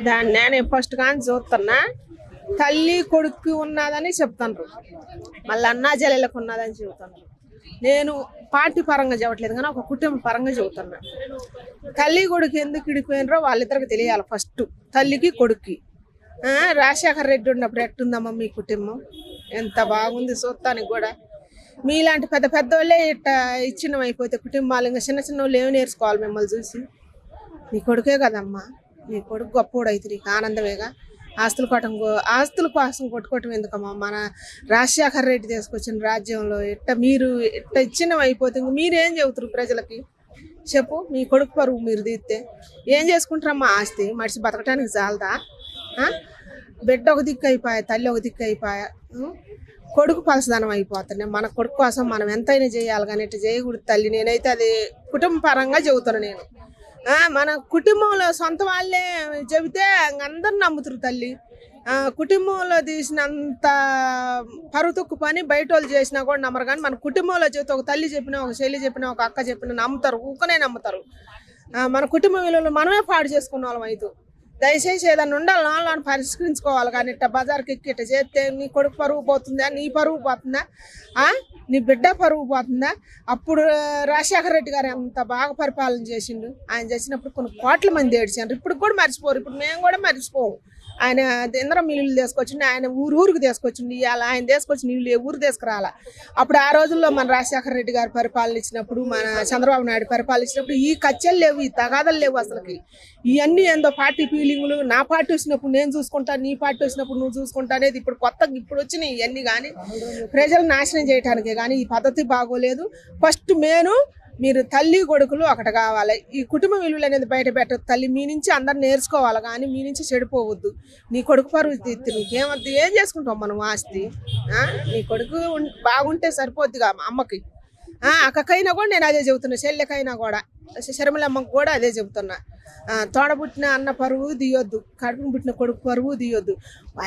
దాన్ని నేను ఫస్ట్ కానీ చూస్తున్నా. తల్లి కొడుకు ఉన్నదని చెప్తాను, మళ్ళీ అన్నా చెల్లెలకు ఉన్నదని చెబుతాను. నేను పార్టీ పరంగా చెప్పట్లేదు కానీ ఒక కుటుంబ పరంగా చెబుతున్నా. తల్లి కొడుకు ఎందుకు విడిపోయినరో వాళ్ళిద్దరికి తెలియాలి ఫస్ట్, తల్లికి కొడుక్కి. రాజశేఖర రెడ్డి ఉన్నప్పుడు ఎట్టుందమ్మా మీ కుటుంబం? ఎంత బాగుంది చూస్తానికి కూడా. మీలాంటి పెద్ద పెద్ద వాళ్ళే ఇట్ట ఇచ్చినం అయిపోతే కుటుంబాలు ఇంకా చిన్న చిన్న వాళ్ళు ఏమి నేర్చుకోవాలి మిమ్మల్ని చూసి? నీ కొడుకే కదమ్మా, నీ కొడుకు గొప్పోడు అయితే నీకు ఆనందమేగా. ఆస్తుల కోసం కొట్టుకోవటం ఎందుకమ్మా? మన రాజశేఖర రెడ్డి తీసుకొచ్చిన రాజ్యంలో మీరు ఇచ్చినవి అయిపోతే మీరేం చెబుతారు ప్రజలకి? చెప్పు. మీ కొడుకు పరువు మీరు తీస్తే ఏం చేసుకుంటారమ్మా? ఆస్తి మనిషి బతకటానికి చాలదా? బిడ్డ ఒక దిక్కు అయిపోయా, తల్లి ఒక దిక్కు అయిపోయా, కొడుకు పలసదనం అయిపోతున్నాయి. మన కొడుకు కోసం మనం ఎంతైనా చేయాలి కానీ ఇట్లా చేయకూడదు తల్లి. నేనైతే అది కుటుంబ పరంగా చెబుతాను నేను. మన కుటుంబంలో సొంత వాళ్ళే చెబితే అందరు నమ్ముతారు తల్లి. కుటుంబంలో తీసినంత పరుతుక్కు పని బయట వాళ్ళు చేసినా కూడా నమ్మరు. కానీ మన కుటుంబంలో చెబితే ఒక తల్లి చెప్పినా, ఒక చెల్లి చెప్పినా, ఒక అక్క చెప్పినా నమ్ముతారు, ఊకనే నమ్ముతారు. మన కుటుంబ విలువలు మనమే పాడు చేసుకున్న వాళ్ళం అయితే. దయచేసి ఏదైనా ఉండాలి వాళ్ళని పరిష్కరించుకోవాలి. కానీ ఇట్ట బజార్కి ఎక్కి ఇట్ట చేస్తే నీ కొడుకు పరువు పోతుందా? నీ పరువు పోతుందా? నీ బిడ్డ పరువు పోతుందా? అప్పుడు రాజశేఖర రెడ్డి గారు ఎంత బాగా పరిపాలన చేసిండు. ఆయన చేసినప్పుడు కొన్ని కోట్ల మంది ఏడ్చారు. ఇప్పుడు కూడా మర్చిపోరు. ఇప్పుడు మేము కూడా మర్చిపోము. ఆయన ఇంద్రం నీళ్ళు తీసుకొచ్చిండు, ఆయన ఊరికి తీసుకొచ్చిండు. ఇవాళ ఆయన తీసుకొచ్చి నీళ్ళు ఏ ఊరు తీసుకురాలా. అప్పుడు ఆ రోజుల్లో మన రాజశేఖర రెడ్డి గారు పరిపాలన ఇచ్చినప్పుడు, మన చంద్రబాబు నాయుడు పరిపాలన ఇచ్చినప్పుడు ఈ కచ్చలు లేవు, ఈ తగాదలు లేవు అసలుకి. ఇవన్నీ ఏందో పార్టీ ఫీలింగ్లు. నా పార్టీ వచ్చినప్పుడు నేను చూసుకుంటా, నీ పార్టీ వచ్చినప్పుడు నువ్వు చూసుకుంటా అనేది ఇప్పుడు కొత్తగా ఇప్పుడు వచ్చినాయి ఇవన్నీ. కానీ ప్రజలు నాశనం చేయడానికే కానీ ఈ పద్ధతి బాగోలేదు. ఫస్ట్ మీరు తల్లి కొడుకులు ఒకటి కావాలి. ఈ కుటుంబ విలువలు అనేది బయట పెట్టదు తల్లి. మీ నుంచి అందరు నేర్చుకోవాలి కానీ మీ నుంచి చెడిపోవద్దు. నీ కొడుకు పరువు తీర్తి నీకేమద్దు. ఏం చేసుకుంటాం మనం ఆస్తి? నీ కొడుకు బాగుంటే సరిపోద్దిగా అమ్మకి. అక్కకైనా కూడా నేను అదే చెబుతున్నా, చెల్లెకైనా కూడా, శర్మలమ్మకి కూడా అదే చెబుతున్నా. తోడబుట్టిన అన్న పరువు తీయొద్దు, కడుపును పుట్టిన కొడుకు పరువు తీయొద్దు.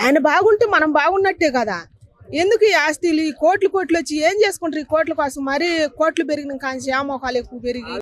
ఆయన బాగుంటే మనం బాగున్నట్టే కదా. ఎందుకు ఈ ఆస్తులు, ఈ కోట్లు వచ్చి ఏం చేసుకుంటారు? ఈ కోట్ల కోసం మరీ కోట్లు పెరిగిన కానీ ఆ మోకాలు ఎక్కువ పెరిగి